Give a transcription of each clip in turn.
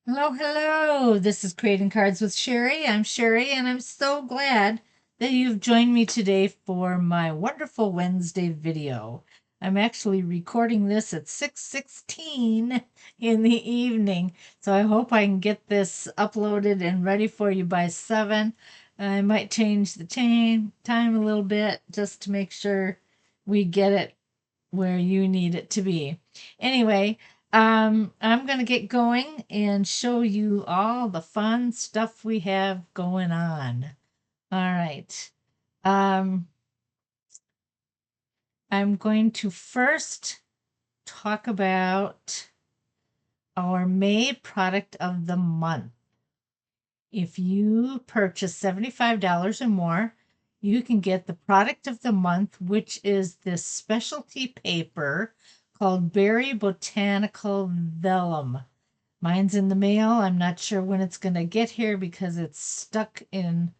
Hello, hello. This is Creating Cards with Sherry. I'm Sherry, and I'm so glad that you've joined me today for my wonderful Wednesday video. I'm actually recording this at 6:16 in the evening, so I hope I can get this uploaded and ready for you by 7. I might change the time a little bit just to make sure we get it where you need it to be. Anyway, I'm going to get going and show you all the fun stuff we have going on. All right. Um, I'm going to first talk about our May product of the month. If you purchase $75 or more, you can get the product of the month, which is this specialty paper called Berry Botanical Vellum. Mine's in the mail. I'm not sure when it's going to get here because it's stuck in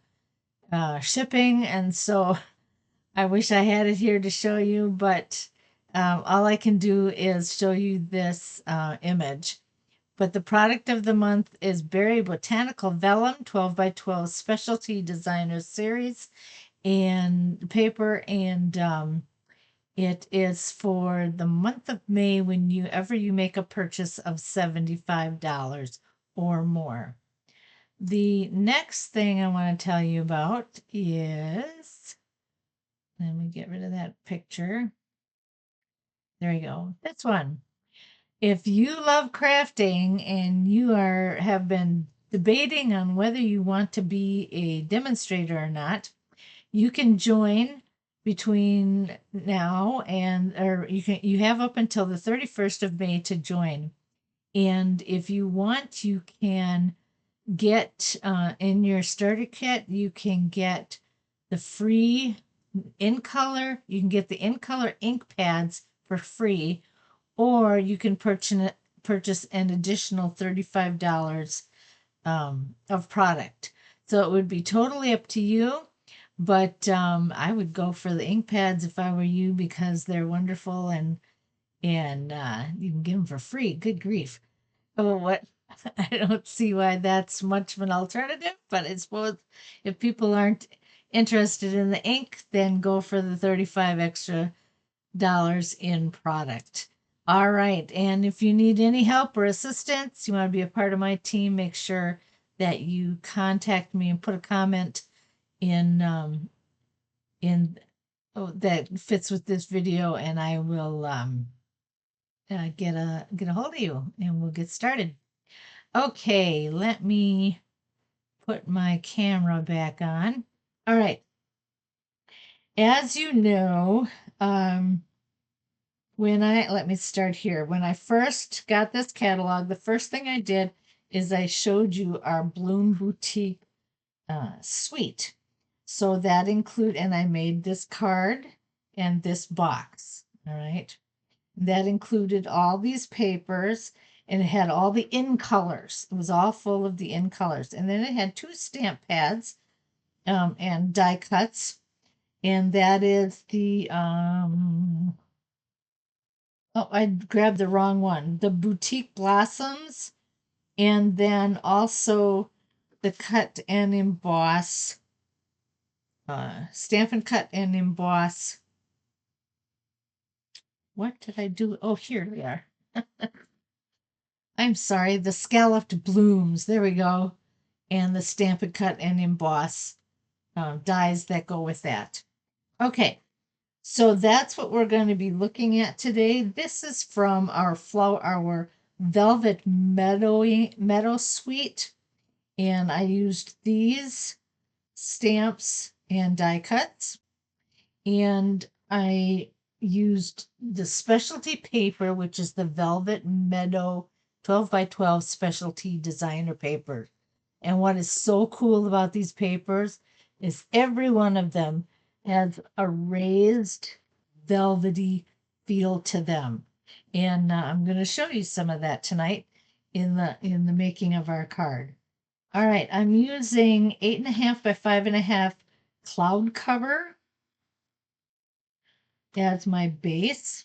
shipping. And so I wish I had it here to show you, but all I can do is show you this image. But the product of the month is Berry Botanical Vellum 12 by 12 Specialty Designer Series and paper. And it is for the month of May whenever you make a purchase of $75 or more. The next thing I want to tell you about is, let me get rid of that picture. There we go. This one. If you love crafting and you have been debating on whether you want to be a demonstrator or not, you can join between now and or you have up until the 31st of May to join. And if you want, you can get in your starter kit, you can get the free in color, you can get the in color ink pads for free, or you can purchase an additional $35 of product. So it would be totally up to you, but I would go for the ink pads if I were you because they're wonderful and you can get them for free. Good grief! Oh, what? I don't see why that's much of an alternative, but I suppose if people aren't interested in the ink, then go for the 35 extra dollars in product. All right. And if you need any help or assistance, you want to be a part of my team, make sure that you contact me and put a comment in that fits with this video, and I will get a hold of you and we'll get started. Okay, let me put my camera back on. All right. As you know, let me start here. When I first got this catalog, the first thing I did is I showed you our Bloom Boutique suite. So that and I made this card and this box. All right. That included all these papers and it had all the in colors. It was all full of the in colors. And then it had 2 stamp pads and die cuts. And that is the oh, I grabbed the wrong one. The Boutique Blossoms, and then also the cut and emboss, stamp and cut and emboss. What did I do? Oh, here they are. I'm sorry, the scalloped blooms. There we go. And the stamp and cut and emboss dies that go with that. Okay, so that's what we're going to be looking at today. This is from our Velvet Meadow Suite. And I used these stamps and die cuts. And I used the specialty paper, which is the Velvet Meadow 12 by 12 specialty designer paper. And what is so cool about these papers is every one of them has a raised velvety feel to them. And I'm going to show you some of that tonight in the making of our card. All right, I'm using 8.5 by 5.5 cloud cover as my base.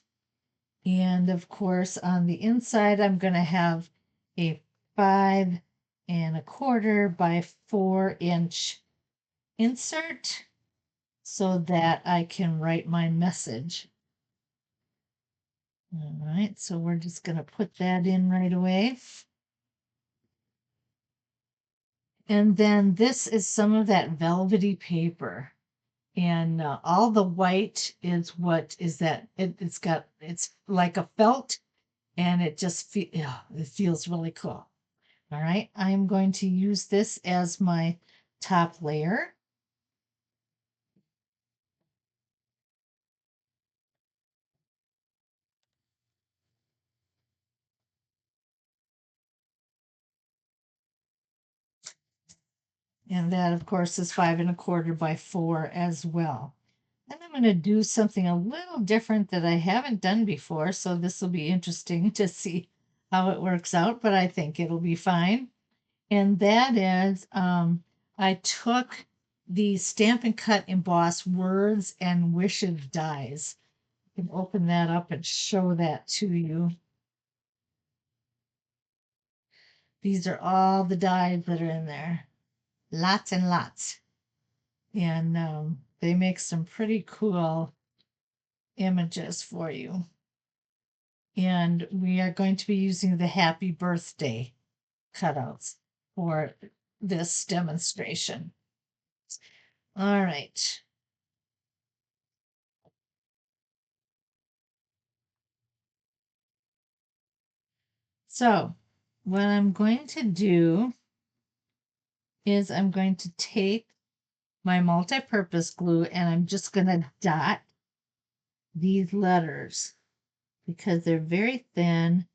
And of course, on the inside, I'm going to have a 5 1/4 by 4 inch insert so that I can write my message. All right, so we're just going to put that in right away. And then this is some of that velvety paper. And all the white is what is that? It's like a felt, and it just it feels really cool. All right, I'm going to use this as my top layer. And that, of course, is 5 1/4 by 4 as well. And I'm going to do something a little different that I haven't done before. So this will be interesting to see how it works out, but I think it'll be fine. And that is, I took the Stampin' Cut Emboss Words and Wishes dies. I can open that up and show that to you. These are all the dies that are in there. Lots and lots. And they make some pretty cool images for you. And we are going to be using the happy birthday cutouts for this demonstration. All right. So what I'm going to do is I'm going to take my multi-purpose glue and I'm just going to dot these letters because they're very thin.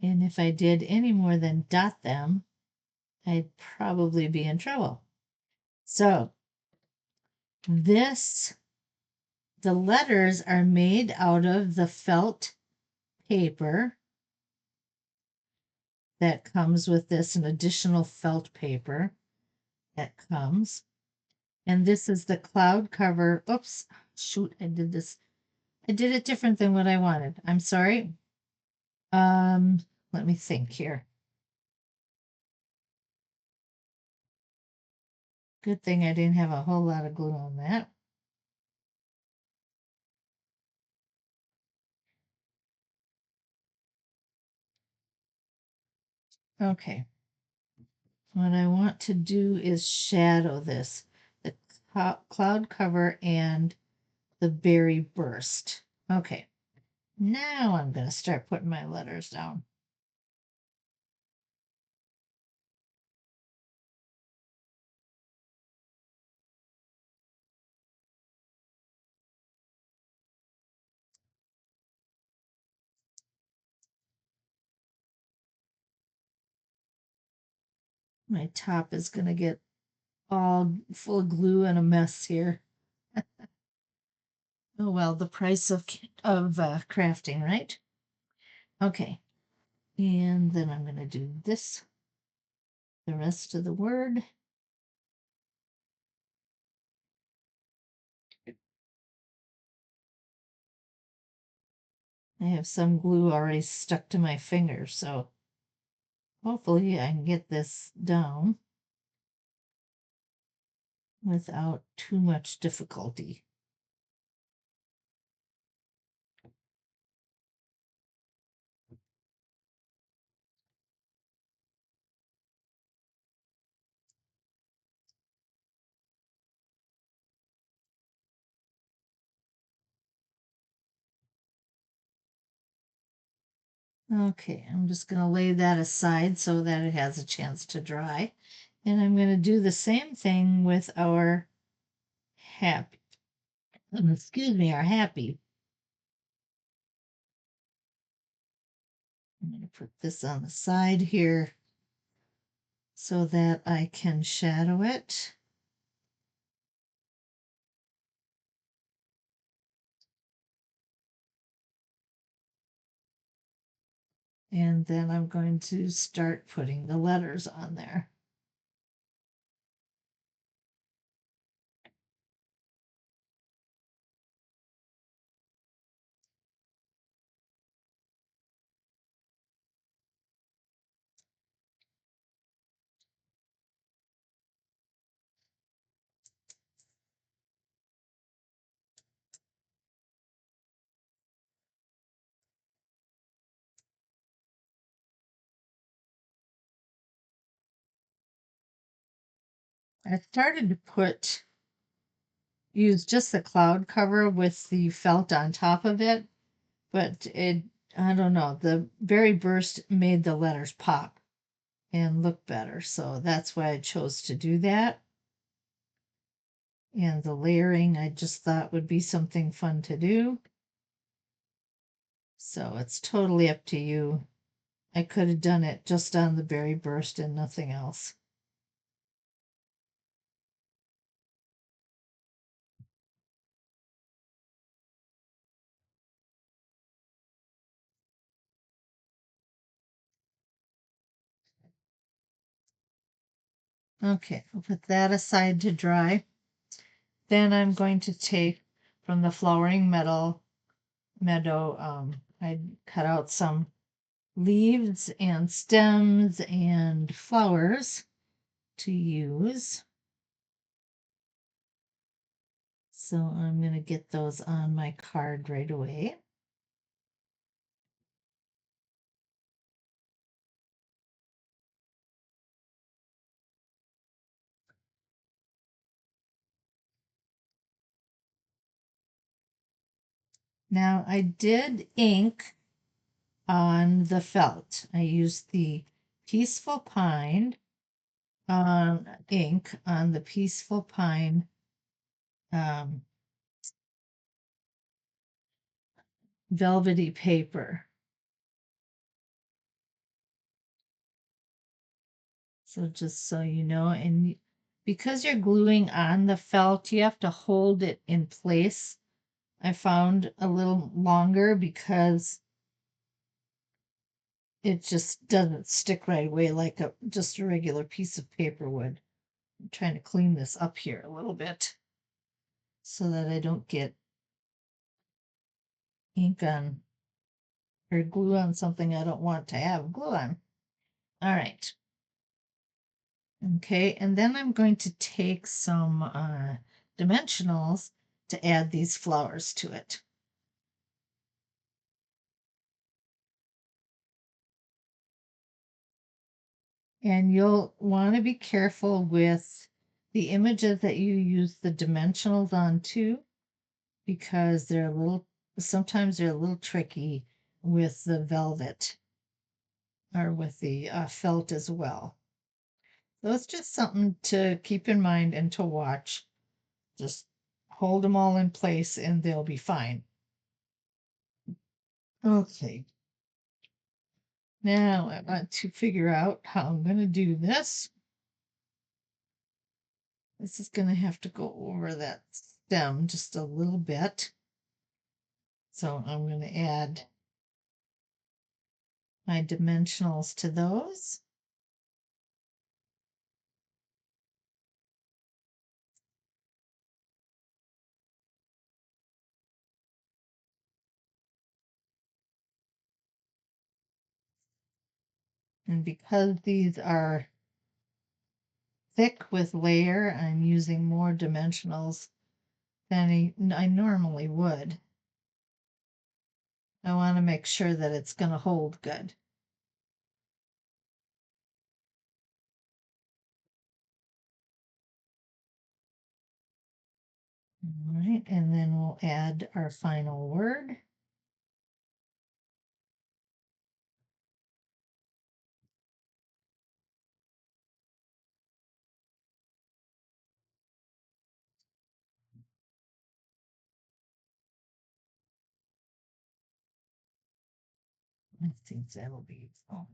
And if I did any more than dot them, I'd probably be in trouble. So the letters are made out of the felt paper that comes with this, an additional felt paper that comes. And this is the cloud cover. Oops, shoot, I did this. I did it different than what I wanted. I'm sorry. Let me think here. Good thing I didn't have a whole lot of glue on that. Okay. What I want to do is shadow this, the cloud cover and the berry burst. Okay. Now I'm going to start putting my letters down. My top is going to get all full of glue and a mess here. Oh well, the price of crafting, right? Okay, and then I'm going to do this, the rest of the word. I have some glue already stuck to my finger, so hopefully I can get this down without too much difficulty. Okay, I'm just going to lay that aside so that it has a chance to dry. And I'm going to do the same thing with our happy, excuse me, our happy. I'm going to put this on the side here so that I can shadow it. And then I'm going to start putting the letters on there. I started to use just the cloud cover with the felt on top of it, but I don't know, the berry burst made the letters pop and look better, so that's why I chose to do that. And the layering I just thought would be something fun to do. So it's totally up to you. I could have done it just on the berry burst and nothing else. Okay, I'll put that aside to dry. Then I'm going to take from the flowering meadow, I cut out some leaves and stems and flowers to use. So I'm going to get those on my card right away. Now I did ink on the felt. I used the Peaceful Pine ink on the Peaceful Pine um, velvety paper. So just so you know, and because you're gluing on the felt, you have to hold it in place. I found a little longer because it just doesn't stick right away like just a regular piece of paper would. I'm trying to clean this up here a little bit so that I don't get ink on or glue on something I don't want to have glue on. All right. Okay, and then I'm going to take some dimensionals to add these flowers to it. And you'll want to be careful with the images that you use the dimensionals on too, because sometimes they're a little tricky with the velvet or with the felt as well. So it's just something to keep in mind and to watch. Just hold them all in place and they'll be fine. Okay. Now I want to figure out how I'm going to do this. This is going to have to go over that stem just a little bit. So I'm going to add my dimensionals to those. And because these are thick with layer, I'm using more dimensionals than I normally would. I want to make sure that it's going to hold good. All right, and then we'll add our final word. I think that'll be fun.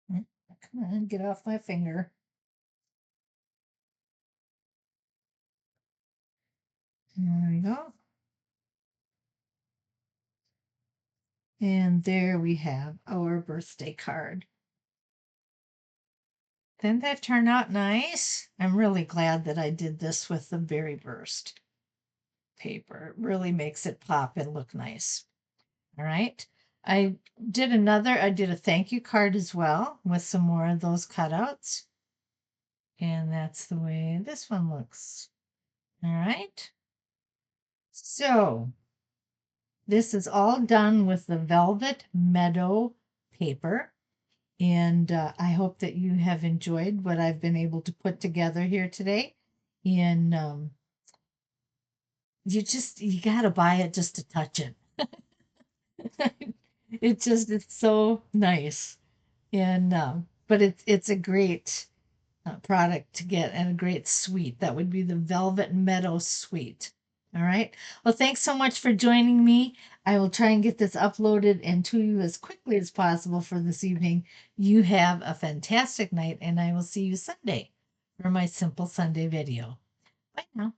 Come on, get off my finger. There we go. And there we have our birthday card. Didn't that turn out nice? I'm really glad that I did this with the berry burst paper. It really makes it pop and look nice. All right. I did a thank you card as well with some more of those cutouts. And that's the way this one looks. All right. So This is all done with the Velvet Meadow paper. And I hope that you have enjoyed what I've been able to put together here today. And you gotta buy it just to touch it. It's so nice. And but it's a great product to get and a great suite. That would be the Velvet Meadow suite. All right. Well, thanks so much for joining me. I will try and get this uploaded and to you as quickly as possible for this evening. You have a fantastic night, and I will see you Sunday for my Simple Sunday video. Bye now.